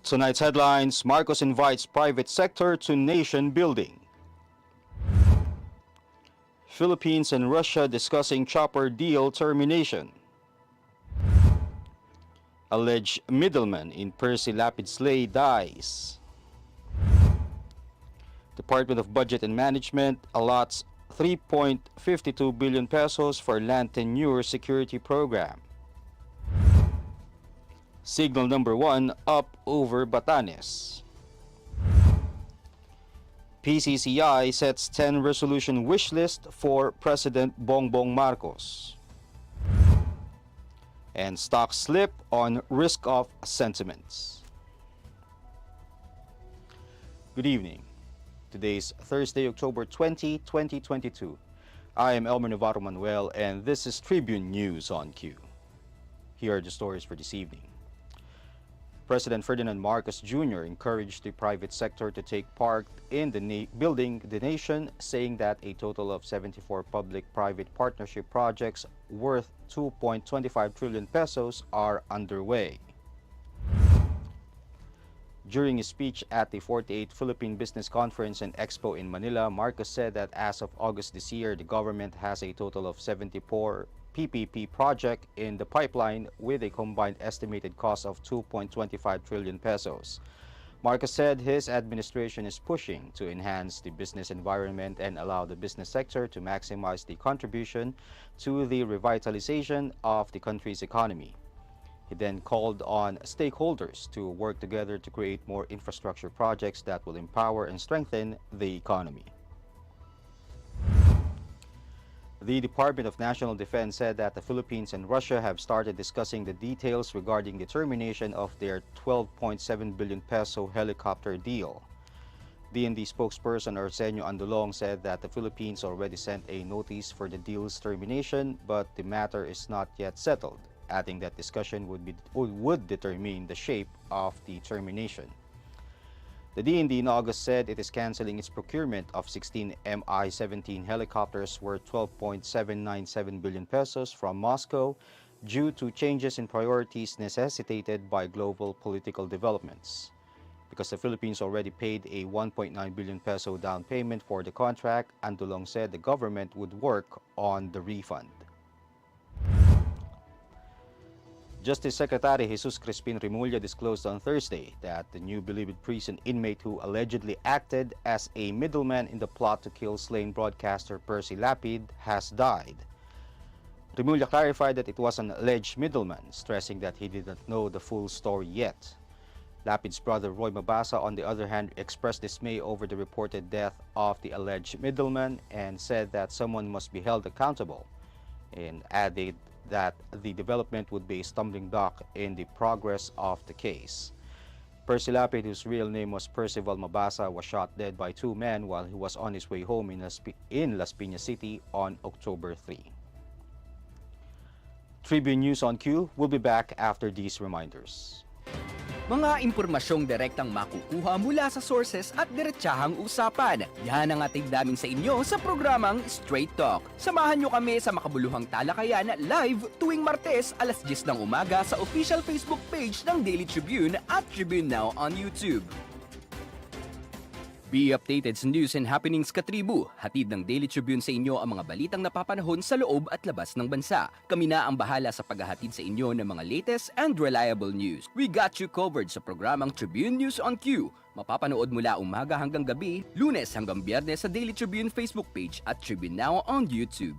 Tonight's headlines: Marcos invites private sector to nation building. Philippines and Russia discussing chopper deal termination. Alleged middleman in Percy Lapid slay dies. Department of Budget and Management allots 3.52 billion pesos for land tenure security program. Signal number 1 up over Batanes. PCCI sets 10 resolution wish list for President Bongbong Marcos. And stocks slip on risk of sentiments. Good evening. Today is Thursday, October 20, 2022. I am Elmer Navarro Manuel and this is Tribune News on Q. Here are the stories for this evening. President Ferdinand Marcos Jr. encouraged the private sector to take part in building the nation, saying that a total of 74 public-private partnership projects worth 2.25 trillion pesos are underway. During his speech at the 48th Philippine Business Conference and Expo in Manila, Marcos said that as of August this year, the government has a total of 74 PPP project in the pipeline with a combined estimated cost of 2.25 trillion pesos. Marcos said his administration is pushing to enhance the business environment and allow the business sector to maximize the contribution to the revitalization of the country's economy. He then called on stakeholders to work together to create more infrastructure projects that will empower and strengthen the economy. The Department of National Defense said that the Philippines and Russia have started discussing the details regarding the termination of their 12.7 billion peso helicopter deal. DND spokesperson Arsenio Andolong said that the Philippines already sent a notice for the deal's termination, but the matter is not yet settled, adding that discussion would determine the shape of the termination. The DND in August said it is canceling its procurement of 16 Mi-17 helicopters worth 12.797 billion pesos from Moscow due to changes in priorities necessitated by global political developments. Because the Philippines already paid a 1.9 billion peso down payment for the contract, Andolong said the government would work on the refund. Justice Secretary Jesus Crispin Remulla disclosed on Thursday that the new Bilibid prison inmate who allegedly acted as a middleman in the plot to kill slain broadcaster Percy Lapid has died. Remulla clarified that it was an alleged middleman, stressing that he did not know the full story yet. Lapid's brother Roy Mabasa, on the other hand, expressed dismay over the reported death of the alleged middleman and said that someone must be held accountable, and added that the development would be a stumbling block in the progress of the case. Percy Lapid, whose real name was Percival Mabasa, was shot dead by two men while he was on his way home in Las Piñas City on October 3. Tribune News on Q will be back after these reminders. Mga impormasyong direktang makukuha mula sa sources at diretsahang usapan. Yan ang ating damin sa inyo sa programang Straight Talk. Samahan nyo kami sa makabuluhang talakayan live tuwing Martes alas 10 ng umaga sa official Facebook page ng Daily Tribune at Tribune Now on YouTube. Be updated sa news and happenings katribu. Hatid ng Daily Tribune sa inyo ang mga balitang napapanahon sa loob at labas ng bansa. Kami na ang bahala sa paghahatid sa inyo ng mga latest and reliable news. We got you covered sa programang Tribune News on Q. Mapapanood mula umaga hanggang gabi, Lunes hanggang Biyernes sa Daily Tribune Facebook page at Tribune Now on YouTube.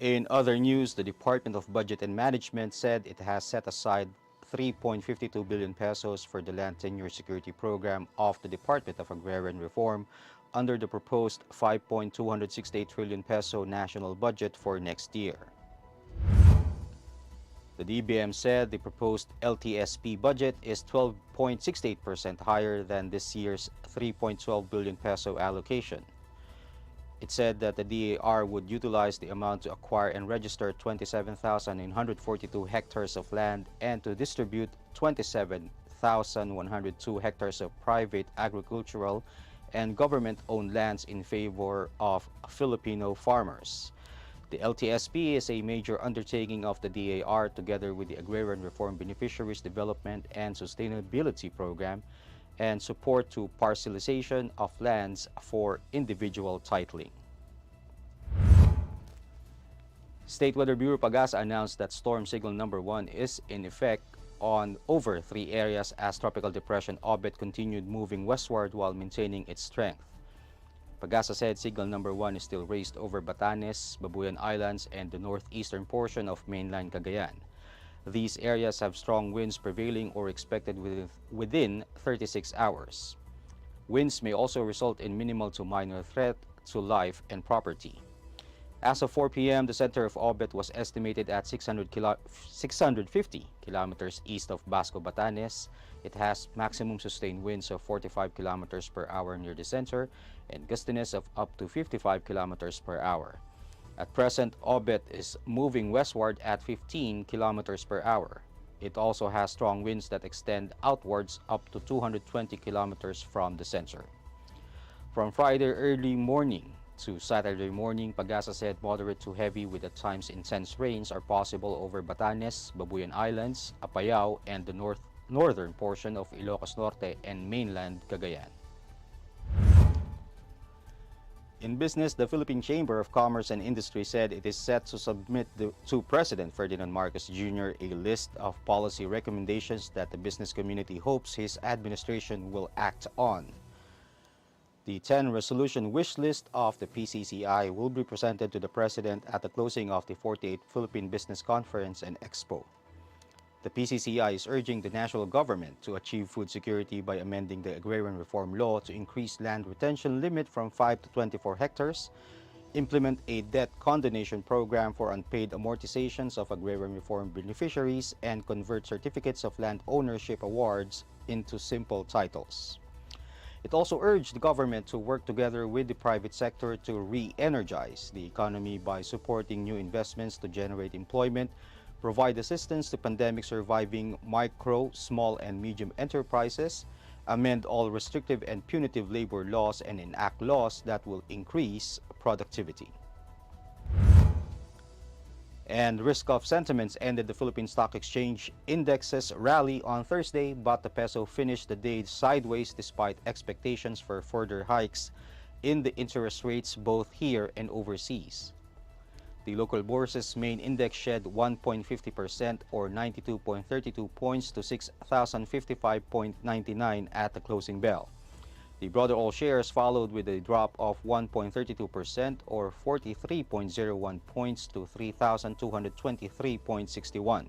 In other news, the Department of Budget and Management said it has set aside 3.52 billion pesos for the land tenure security program of the Department of Agrarian Reform under the proposed 5.268 trillion peso national budget for next year. The DBM said the proposed LTSP budget is 12.68% higher than this year's 3.12 billion peso allocation. It said that the DAR would utilize the amount to acquire and register 27,942 hectares of land and to distribute 27,000 1,102 hectares of private agricultural and government-owned lands in favor of Filipino farmers. The LTSP is a major undertaking of the DAR together with the Agrarian Reform Beneficiaries Development and Sustainability Program and support to parcelization of lands for individual titling. State Weather Bureau Pagasa announced that storm signal number 1 is in effect on over 3 areas as Tropical Depression Obet continued moving westward while maintaining its strength. Pagasa said signal number 1 is still raised over Batanes, Babuyan Islands, and the northeastern portion of mainland Cagayan. These areas have strong winds prevailing or expected within 36 hours. Winds may also result in minimal to minor threat to life and property. As of 4 p.m., the center of Obet was estimated at 650 kilometers east of Basco, Batanes. It has maximum sustained winds of 45 kilometers per hour near the center and gustiness of up to 55 kilometers per hour. At present, Obet is moving westward at 15 kilometers per hour. It also has strong winds that extend outwards up to 220 kilometers from the center. From Friday early morning to Saturday morning, Pagasa said moderate to heavy with at times intense rains are possible over Batanes, Babuyan Islands, Apayao, and the northern portion of Ilocos Norte and mainland Cagayan. In business, the Philippine Chamber of Commerce and Industry said it is set to submit to President Ferdinand Marcos Jr. a list of policy recommendations that the business community hopes his administration will act on. The 10 resolution wish list of the PCCI will be presented to the President at the closing of the 48th Philippine Business Conference and Expo. The PCCI is urging the national government to achieve food security by amending the Agrarian Reform Law to increase land retention limit from 5 to 24 hectares, implement a debt condonation program for unpaid amortizations of Agrarian Reform beneficiaries, and convert certificates of land ownership awards into simple titles. It also urged the government to work together with the private sector to re-energize the economy by supporting new investments to generate employment, provide assistance to pandemic-surviving micro, small, and medium enterprises, amend all restrictive and punitive labor laws, and enact laws that will increase productivity. And risk-off sentiments ended the Philippine Stock Exchange index's rally on Thursday, but the peso finished the day sideways despite expectations for further hikes in the interest rates both here and overseas. The local bourse's main index shed 1.50% or 92.32 points to 6,055.99 at the closing bell. The broader all shares followed with a drop of 1.32% or 43.01 points to 3,223.61.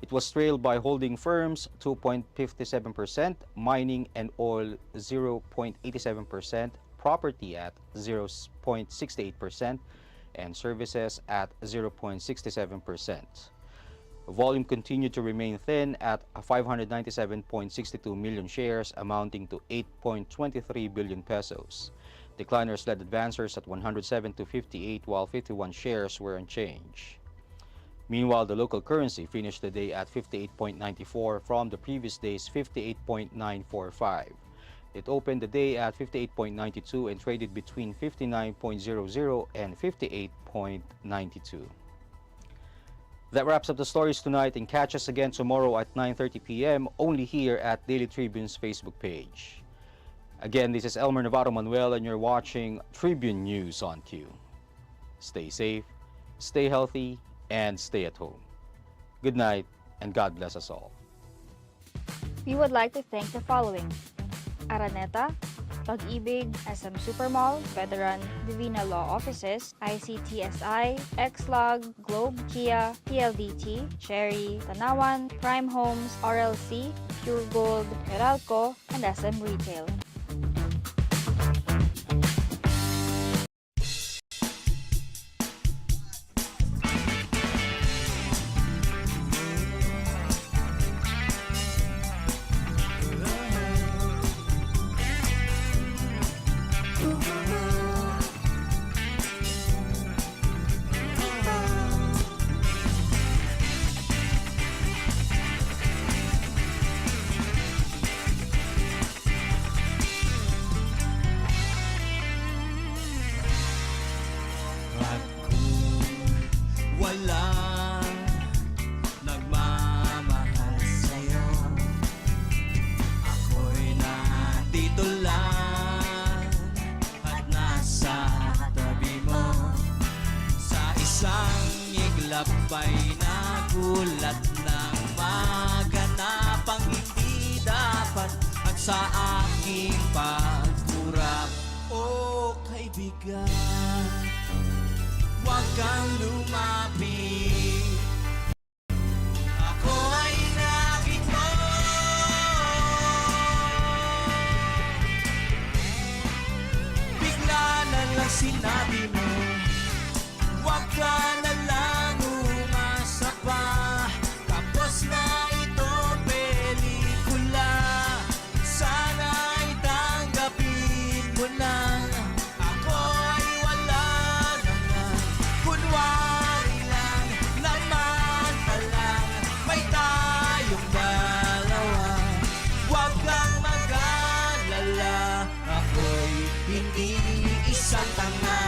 It was trailed by holding firms 2.57%, mining and oil 0.87%, property at 0.68%, and services at 0.67%. Volume continued to remain thin at 597.62 million shares, amounting to 8.23 billion pesos. Decliners led advancers at 107 to 58, while 51 shares were unchanged. Meanwhile, the local currency finished the day at 58.94 from the previous day's 58.945. It opened the day at 58.92 and traded between 59.00 and 58.92. That wraps up the stories tonight, and catch us again tomorrow at 9:30 p.m. only here at Daily Tribune's Facebook page. Again, this is Elmer Navarro Manuel and you're watching Tribune News on Q. Stay safe, stay healthy, and stay at home. Good night, and God bless us all. We would like to thank the following: Araneta, Pag-ibig, SM Supermall, Veteran, Divina Law Offices, ICTSI, Xlog, Globe, Kia, PLDT, Cherry, Tanawan, Prime Homes, RLC, Pure Gold, Meralco, and SM Retail. walang nagmamahal sa'yo. Ako'y nandito lang at nasa tabi mo. Sa isang iglap ay nagulat ng maganapang hindi dapat. At sa aking pagkurap, oh kaibigan, huwag kang lumapit. Ako ay naging mo. Bigla na lang sinabi mo, huwag ka na lang umasa pa. Tapos na ito pelikula, sana'y tanggapin mo na. Ako ay wala naman, kunwari lang naman palang may tayong dalawa. Huwag kang mag-alala, ako'y hindi isang tanga.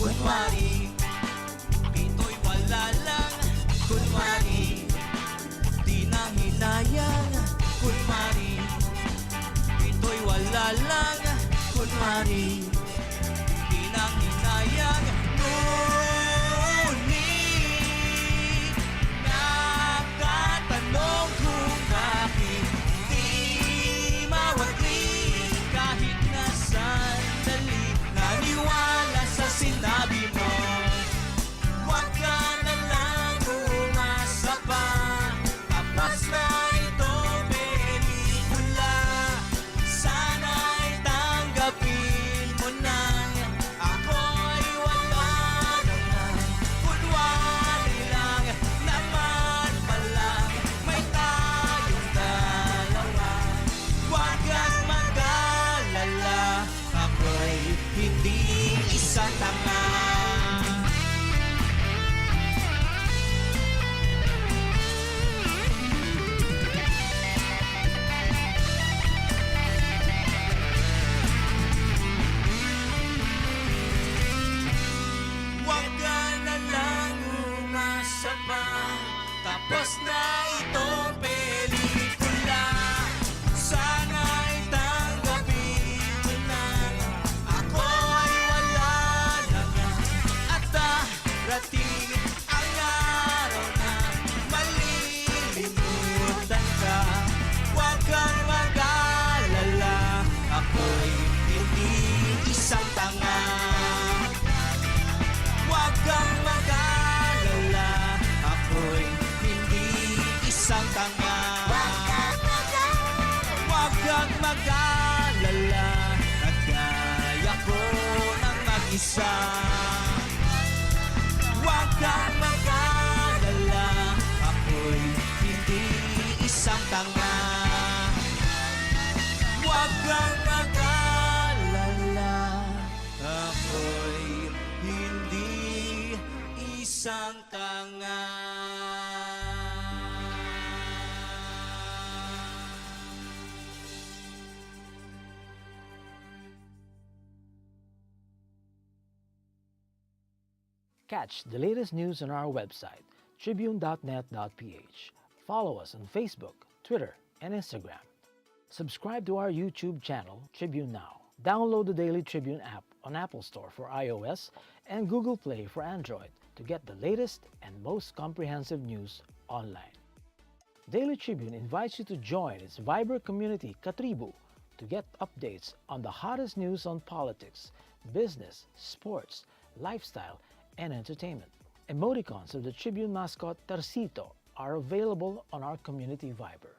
Kunwari, ito'y wala lang. Kunwari, di na hinayang. Kunwari, ito'y wala lang. Kunwari, di na hinayang. Ngunit, nakatanong kung bakit di mawagli kahit na sandali. Naniwala sa sinabi mo, huwag ka na lang umasa pa. Tapos na ito pelikula, sana'y tanggapin mo na. Ako ay wala naman, kunwari lang naman palang may tayong dalawa. Huwag kang mag-alala, ako'y hindi isang tanga. Huwag ka na lang umasa pa. Tapos na itong pelikula, sana'y tanggapin mo na. Ako ay wala naman at darating ang araw na malilimutan ka. Huwag kang mag-alala, ako'y hindi isang tanga. Huwag kang mag-alala, ako'y hindi isang tanga. Huwag kang mag-alala, nagkaya ko ng mag-isa. Huwag kang mag-alala, ako'y hindi isang tanga. Huwag kang mag-alala, ako'y hindi isang tanga. Catch the latest news on our website, tribune.net.ph. Follow us on Facebook, Twitter, and Instagram. Subscribe to our YouTube channel, Tribune Now. Download the Daily Tribune app on Apple Store for iOS and Google Play for Android to get the latest and most comprehensive news online. Daily Tribune invites you to join its Viber community, Katribu, to get updates on the hottest news on politics, business, sports, lifestyle, and entertainment. Emoticons of the Tribune mascot Tercito are available on our community Viber.